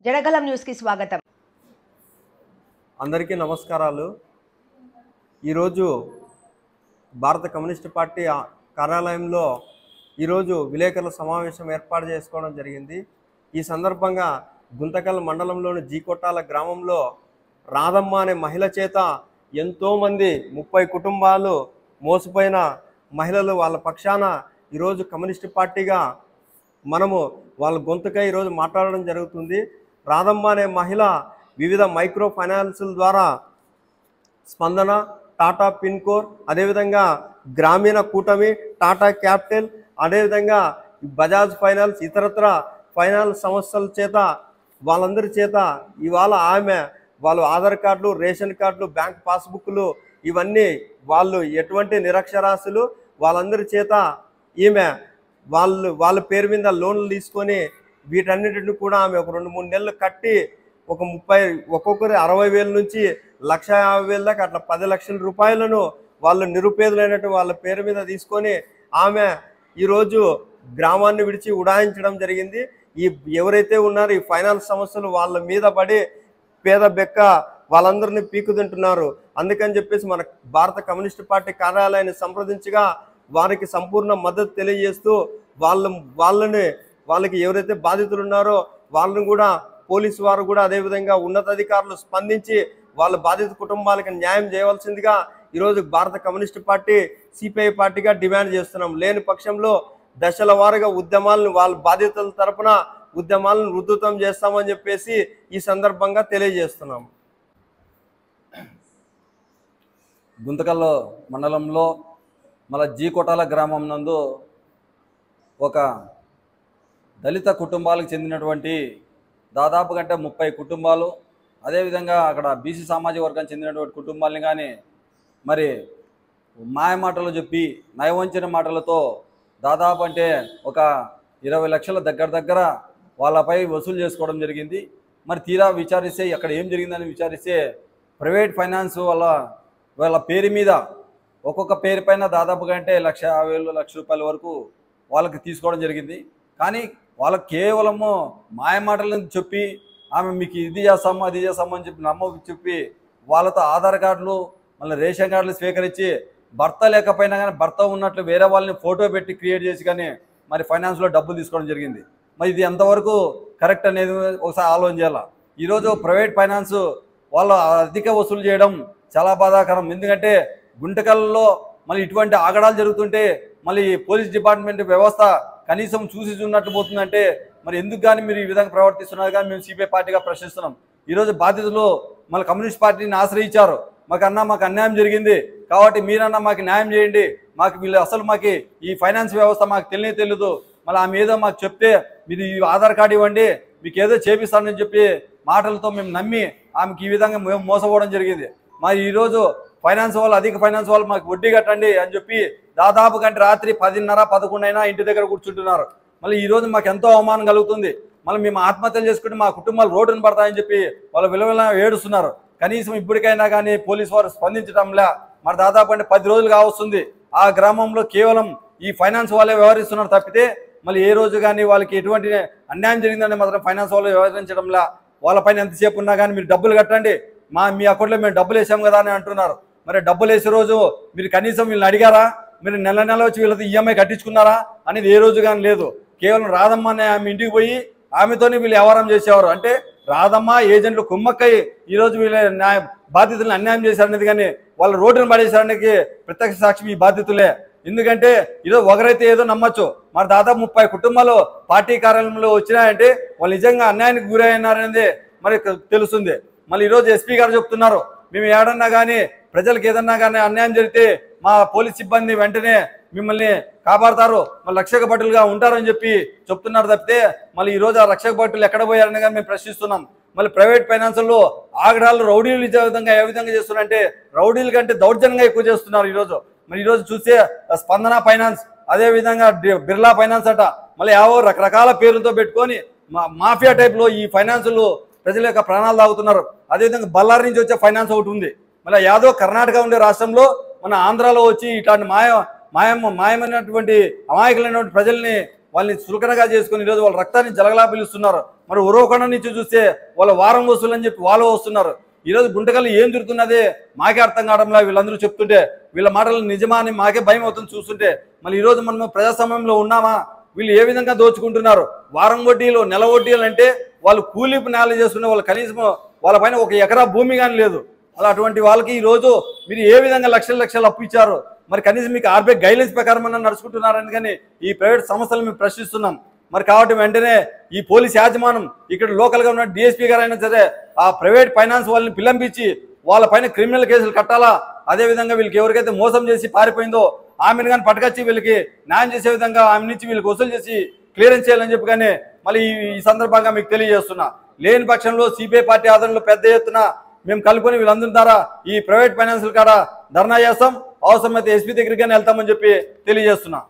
Janagalam news కి స్వాగతం. అందరికీ నమస్కారాలు. ఈరోజు భారత కమ్యూనిస్ట్ పార్టీ కార్యాలయంలో ఈరోజు విలేకరుల సమావేశం ఏర్పాటు చేసుకోవడం జరిగింది. ఈ సందర్భంగా గుంతకల్ మండలంలోని జీకొట్టాల గ్రామంలో రాధమ్మ అనే మహిళ చేత ఎంతోమంది 30 కుటుంబాలు మోసపోయిన మహిళలు వాళ్ళ పక్షాన ఈరోజు కమ్యూనిస్ట్ పార్టీగా మనము వాళ్ళ గొంతుకై ఈరోజు మాట్లాడడం జరుగుతుంది. రాధమ్మ అనే మహిళ వివిధ మైక్రో ఫైనాన్సుల ద్వారా స్పందన, టాటా పిన్కోర్, అదేవిధంగా గ్రామీణ కూటమి, టాటా క్యాపిటల్, అదేవిధంగా బజాజ్ ఫైనాన్స్, ఇతరత్ర ఫైనాన్స్ సంస్థల చేత వాళ్ళందరి చేత ఇవాళ ఆమె వాళ్ళు ఆధార్ కార్డులు, రేషన్ కార్డులు, బ్యాంక్ పాస్బుక్లు ఇవన్నీ వాళ్ళు ఎటువంటి నిరక్షరాస్యులు వాళ్ళందరి చేత ఈమె వాళ్ళ పేరు మీద లోన్లు తీసుకొని వీటన్నిటిని కూడా ఆమె ఒక 2-3 నెలలు కట్టి ఒక 30 ఒక్కొక్కరి 60,000 నుంచి 1,50,000 దాకా అట్లా 10 లక్షల రూపాయలను వాళ్ళు నిరుపేదలైనట్టు వాళ్ళ పేరు మీద తీసుకొని ఆమె ఈరోజు గ్రామాన్ని విడిచి ఉడాయించడం జరిగింది. ఈ ఎవరైతే ఉన్నారో ఈ ఫైనాన్స్ సంస్థలు వాళ్ళ మీద పడి పేద బెక్క వాళ్ళందరినీ పీకుతింటున్నారు. అందుకని చెప్పేసి మన భారత కమ్యూనిస్ట్ పార్టీ కార్యాలయాన్ని సంప్రదించగా వారికి సంపూర్ణ మద్దతు తెలియజేస్తూ వాళ్ళకి ఎవరైతే బాధితులు ఉన్నారో వాళ్ళని కూడా పోలీసు వారు కూడా అదేవిధంగా ఉన్నతాధికారులు స్పందించి వాళ్ళ బాధిత కుటుంబాలకు న్యాయం చేయవలసిందిగా ఈరోజు భారత కమ్యూనిస్ట్ పార్టీ సిపిఐ పార్టీగా డిమాండ్ చేస్తున్నాం. లేని పక్షంలో దశల వారీగా ఉద్యమాలను వాళ్ళ బాధితుల తరపున ఉద్యమాలను ఉధృతం చేస్తామని చెప్పేసి ఈ సందర్భంగా తెలియజేస్తున్నాం. గుంతకల్ మండలంలో మన జీకొట్టాల గ్రామం నందు ఒక దళిత కుటుంబాలకు చెందినటువంటి దాదాపు కంటే 30 కుటుంబాలు, అదేవిధంగా అక్కడ బీసీ సామాజిక వర్గానికి చెందినటువంటి కుటుంబాలని కానీ మరి మాయ మాటలు చెప్పి నయవంచన మాటలతో దాదాపు అంటే ఒక 20 లక్షల దగ్గర వాళ్ళపై వసూలు చేసుకోవడం జరిగింది. మరి తీరా విచారిస్తే అక్కడ ఏం జరిగిందని విచారిస్తే ప్రైవేట్ ఫైనాన్స్ వాళ్ళ పేరు మీద ఒక్కొక్క పేరు పైన దాదాపు కంటే 1,50,000 లక్ష రూపాయల వరకు వాళ్ళకి తీసుకోవడం జరిగింది. కానీ వాళ్ళకి కేవలము మాయ మాటలను చెప్పి ఆమె మీకు ఇది చేస్తాము అది చేస్తాము అని చెప్పి వాళ్ళతో ఆధార్ కార్డులు మళ్ళీ రేషన్ కార్డులు స్వీకరించి భర్త లేకపోయినా కానీ భర్త ఉన్నట్లు వేరే వాళ్ళని ఫోటో పెట్టి క్రియేట్ చేసి కానీ మరి ఫైనాన్స్లో డబ్బులు తీసుకోవడం జరిగింది. మరి ఇది ఎంతవరకు కరెక్ట్ అనేది ఒకసారి ఆలోచన చేయాలి. ఈరోజు ప్రైవేట్ ఫైనాన్స్ వాళ్ళు అధిక వసూలు చేయడం చాలా బాధాకరం. ఎందుకంటే గుంటకల్లో మళ్ళీ ఇటువంటి ఆగడాలు జరుగుతుంటే మళ్ళీ పోలీస్ డిపార్ట్మెంట్ వ్యవస్థ కనీసం చూసి చూన్నట్టు పోతుందంటే మరి ఎందుకు కానీ మీరు ఈ విధంగా ప్రవర్తిస్తున్నారు కానీ మేము సిపిఐ పార్టీగా ప్రశ్నిస్తున్నాం. ఈరోజు బాధితులు మళ్ళీ కమ్యూనిస్ట్ పార్టీని ఆశ్రయించారు. మాకు అన్యాయం జరిగింది కాబట్టి మీరన్నా మాకు న్యాయం చేయండి, మాకు ఈ ఫైనాన్స్ వ్యవస్థ మాకు తెలియదు, మళ్ళీ ఆమె ఏదో మాకు చెప్తే మీరు ఈ ఆధార్ కార్డు ఇవ్వండి మీకు ఏదో చేపిస్తానని చెప్పి మాటలతో మేము నమ్మి ఆమెకి ఈ విధంగా మేము మోసపోవడం జరిగింది. మరి ఈరోజు అధిక ఫైనాన్స్ వాళ్ళు మాకు వడ్డీ కట్టండి అని చెప్పి దాదాపు కంటే రాత్రి 10:30-11 అయినా ఇంటి దగ్గర కూర్చుంటున్నారు. మళ్ళీ ఈరోజు మాకు ఎంతో అవమానం కలుగుతుంది. మళ్ళీ మేము ఆత్మహత్యలు చేసుకుంటే మా కుటుంబాలు రోడ్డును పడతాయని చెప్పి వాళ్ళు విలువల ఏడుస్తున్నారు. కనీసం ఇప్పటికైనా కానీ పోలీసు వారు స్పందించడంలా మరి దాదాపు అంటే 10 రోజులు కావస్తుంది. ఆ గ్రామంలో కేవలం ఈ ఫైనాన్స్ వాళ్ళే వ్యవహరిస్తున్నారు తప్పితే మళ్ళీ ఏ రోజు కానీ వాళ్ళకి ఎటువంటి అన్యాయం జరిగిందని మాత్రం ఫైనాన్స్ వాళ్ళు వ్యవహరించడంలా వాళ్ళపైన ఎంతసేపు ఉన్నా కానీ మీరు డబ్బులు కట్టండి మీ అకౌంట్లో మేము డబ్బులు వేసాం కదా అని అంటున్నారు. మరి డబ్బులు వేసే రోజు మీరు కనీసం వీళ్ళని అడిగారా? మీరు నెల వచ్చి వీళ్ళతో ఈఎంఐ కట్టించుకున్నారా అనేది ఏ రోజు కానీ లేదు. కేవలం రాధమ్మ అనే ఆమె ఇంటికి పోయి ఆమెతోనే వీళ్ళు వ్యవహారం చేసేవారు. అంటే రాధమ్మ ఏజెంట్లు కుమ్మక్కయ్యి ఈరోజు వీళ్ళ బాధితులను అన్యాయం చేశారనేది కానీ వాళ్ళ రోడ్డును పడేసారనేది ప్రత్యక్ష సాక్షి ఈ బాధితులే. ఎందుకంటే ఈరోజు ఒకరైతే ఏదో నమ్మచ్చు, మరి దాదాపు 30 కుటుంబాలు పార్టీ కార్యాలయంలో వచ్చినాయంటే వాళ్ళు నిజంగా అన్యాయానికి గురయ్యారనేది మరి తెలుస్తుంది. మళ్ళీ ఈరోజు ఎస్పీ గారు చెప్తున్నారు మేము ఏడన్నా కానీ ప్రజలకు ఏదన్నా కానీ అన్యాయం జరిగితే మా పోలీస్ సిబ్బంది వెంటనే మిమ్మల్ని కాపాడతారు, మళ్ళీ రక్షక భటులుగా ఉంటారని చెప్పి చెప్తున్నారు తప్పితే మళ్ళీ ఈరోజు ఆ రక్షక భటులు ఎక్కడ పోయారని కానీ మేము ప్రశ్నిస్తున్నాం. మళ్ళీ ప్రైవేట్ ఫైనాన్స్లో ఆగడాలు రౌడీలు ఏ విధంగా చేస్తున్నారంటే రౌడీల కంటే దౌర్జన్యంగా ఎక్కువ చేస్తున్నారు ఈరోజు. మరి ఈరోజు చూస్తే స్పందన ఫైనాన్స్, అదేవిధంగా బిర్లా ఫైనాన్స్ అట మళ్ళీ ఏవో రకరకాల పేర్లతో పెట్టుకొని మాఫియా టైప్లో ఈ ఫైనాన్సులు ప్రజల యొక్క ప్రాణాలు తాగుతున్నారు. అదేవిధంగా బళ్ళారి నుంచి వచ్చే ఫైనాన్స్ ఒకటి ఉంది. మళ్ళీ యాదో కర్ణాటక ఉండే రాష్ట్రంలో మన ఆంధ్రాలో వచ్చి ఇట్లాంటి మాయమైనటువంటి అమాయకులైనటువంటి ప్రజల్ని వాళ్ళని చులకనగా చేసుకుని ఈరోజు వాళ్ళ రక్తాన్ని జలగలా పిలుస్తున్నారు. మరి ఉరవకొండ నుంచి చూస్తే వాళ్ళ వారం వసూలు అని చెప్పి వాళ్ళు వస్తున్నారు. ఈరోజు గుంటకల్లో ఏం జరుగుతున్నది మాకే అర్థం కావడంలా. వీళ్ళందరూ చెప్తుంటే వీళ్ళ మాటలు నిజమా అని మాకే భయం అవుతుంది చూస్తుంటే. మళ్ళీ ఈరోజు మనం ప్రజాస్వామ్యంలో ఉన్నామా? వీళ్ళు ఏ విధంగా దోచుకుంటున్నారు. వారం వడ్డీలు, నెల వడ్డీలు అంటే వాళ్ళు కూలిపు నేల చేసుకునే వాళ్ళు కనీసం వాళ్ళ పైన 1 ఎకరా భూమి కానీ లేదు. అలా అటువంటి వాళ్ళకి ఈరోజు మీరు ఏ విధంగా లక్షలు అప్పు ఇచ్చారు? మరి కనీసం మీకు ఆర్బీఐ గైడ్లైన్స్ ప్రకారం నడుచుకుంటున్నారని కానీ ఈ ప్రైవేట్ సంస్థలు మేము ప్రశ్నిస్తున్నాం. మరి కాబట్టి వెంటనే ఈ పోలీస్ యాజమాన్యం ఇక్కడ లోకల్గా ఉన్న డిఎస్పీ గారు అయినా సరే ఆ ప్రైవేట్ ఫైనాన్స్ వాళ్ళని పిలంపించి వాళ్ళ పైన క్రిమినల్ కేసులు కట్టాలా. అదేవిధంగా వీళ్ళకి ఎవరికైతే మోసం చేసి పారిపోయిందో ఆమెను కానీ పట్టుకొచ్చి వీళ్ళకి న్యాయం చేసే విధంగా ఆమె నుంచి వీళ్ళకి వసూలు చేసి క్లియరెన్స్ చేయాలని చెప్పి కానీ మళ్ళీ ఈ సందర్భంగా మీకు తెలియజేస్తున్నా. లేని పక్షంలో సిపిఐ పార్టీ ఆధ్వర్యంలో పెద్ద ఎత్తున మేము కలుపుకొని వీళ్ళందరి ద్వారా ఈ ప్రైవేట్ ఫైనాన్షియల్ కాడ ధర్నా చేస్తాం. అవసరమైతే ఎస్పీ దగ్గరికి వెళ్తామని చెప్పి తెలియజేస్తున్నా.